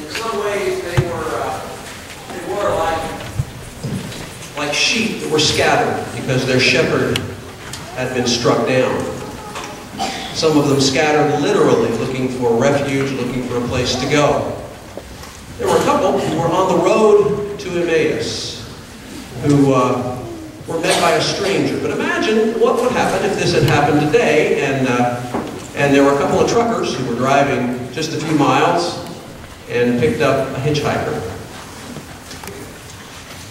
In some ways, they were like sheep that were scattered because their shepherd had been struck down. Some of them scattered literally, looking for refuge, looking for a place to go. There were a couple who were on the road to Emmaus, who were met by a stranger. But imagine what would happen if this had happened today, and there were a couple of truckers who were driving just a few miles and picked up a hitchhiker.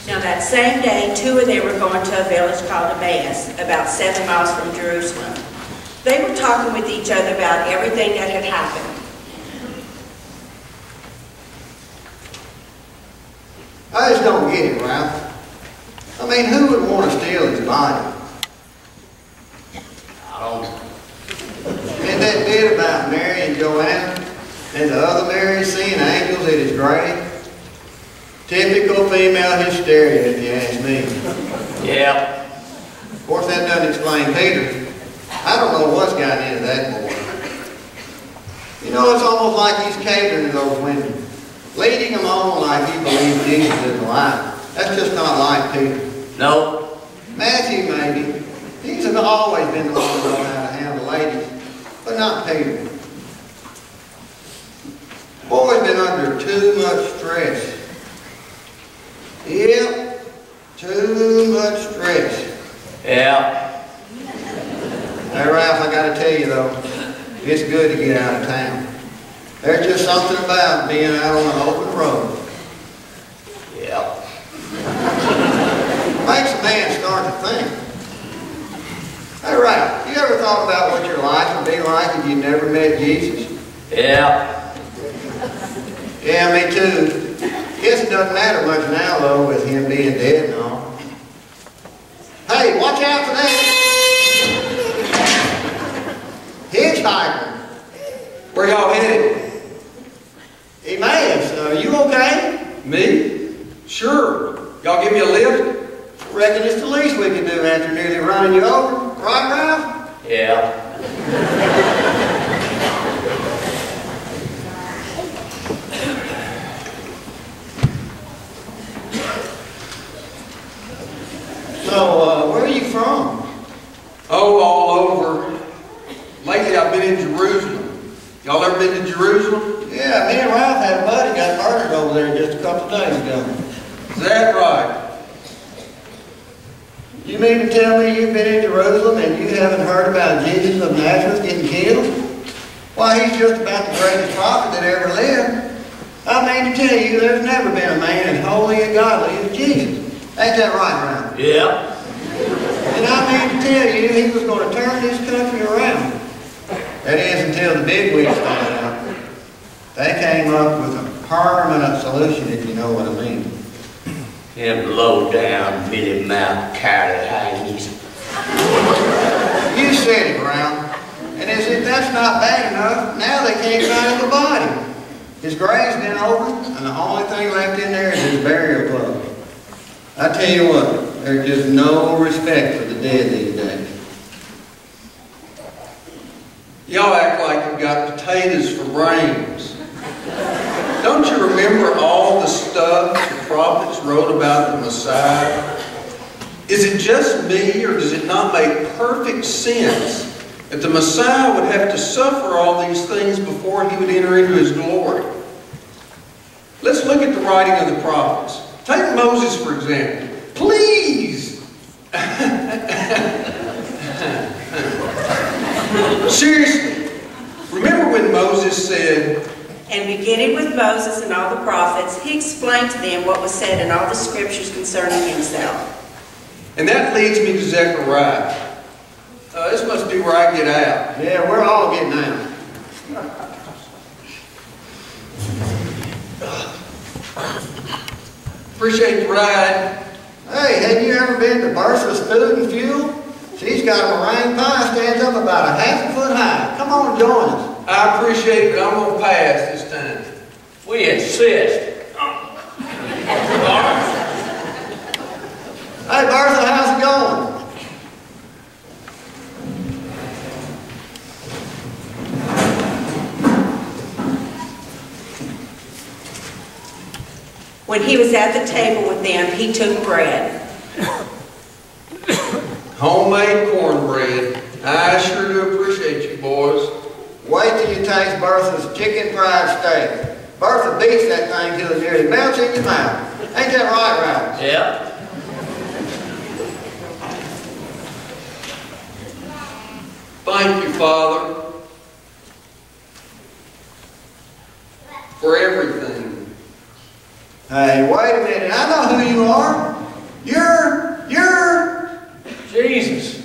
Now that same day, two of them were going to a village called Emmaus, about 7 miles from Jerusalem. They were talking with each other about everything that had happened. I just don't get it, Ralph. I mean, who would want to steal his body? I don't know. And that bit about Mary and Joanna and the other Mary seeing angels at his grave? Typical female hysteria, if you ask me. Yeah. Of course, that doesn't explain Peter. I don't know what's gotten into that boy. You know, it's almost like he's catering to those women, leading them on like he believes Jesus is alive. That's just not like Peter. No. Matthew, maybe. He's always been the one who knows how to handle ladies, but not Peter. The boy's been under too much stress. Yep, too much stress. Yeah. Hey, Ralph, I got to tell you, though, it's good to get out of town. There's just something about being out on an open road. Yep. Makes a man start to think. Hey, Ralph, you ever thought about what your life would be like if you never met Jesus? Yeah. Yeah, me too. Guess it doesn't matter much now, though, with him being dead and all. Hey, watch out for that! Hitchhiker. Where y'all headed? Emmaus. Are you okay? Me? Sure. Y'all give me a lift? Reckon it's the least we can do after nearly running you over. Right, Ralph? Yeah. So, where are you from? Oh, all over. Lately I've been in Jerusalem. Y'all ever been to Jerusalem? Yeah, me and Ralph had a buddy got murdered over there just a couple of days ago. Is that right? You mean to tell me you've been in Jerusalem and you haven't heard about Jesus of Nazareth getting killed? Why, he's just about the greatest prophet that ever lived. I mean to tell you, there's never been a man as holy and godly as Jesus. Ain't that right, Ralph? Yeah. And I mean to tell you, he was going to turn this country around. That is, until the bigwigs found out. They came up with a permanent solution, if you know what I mean. Them low-down, Billy-mouthed, carrot hangies. You said it, Ralph. And as if that's not bad enough, now they can't find the body. His grave's been opened, and the only thing left in there is his burial clothes. I tell you what, there's just no respect for the dead these days. Y'all act like you've got potatoes for brains. Don't you remember all the stuff the prophets wrote about the Messiah? Is it just me, or does it not make perfect sense that the Messiah would have to suffer all these things before he would enter into his glory? Let's look at the writing of the prophets. Take Moses, for example. Please! Seriously, remember when Moses said, And beginning with Moses and all the prophets, he explained to them what was said in all the scriptures concerning himself. and that leads me to Zechariah. This must be where I get out. Yeah, we're all getting out. Appreciate the ride. Hey, have you ever been to Bertha's Food and Fuel? She's got a meringue pie stands up about a half a foot high. Come on and join us. I appreciate it, but I'm going to pass this time. We insist. Hey, Bertha, how's it going? When he was at the table with them, he took bread. Homemade cornbread. I sure do appreciate you boys. Wait till you taste Bertha's chicken fried steak. Bertha beats that thing till it nearly melts in your mouth. Ain't that right, Ralph? Yeah. Thank you, Father, for everything. Hey, wait a minute. I know who you are. You're... Jesus.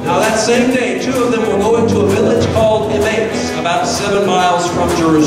Now that same day, two of them were going to a village called Emmaus, about 7 miles from Jerusalem.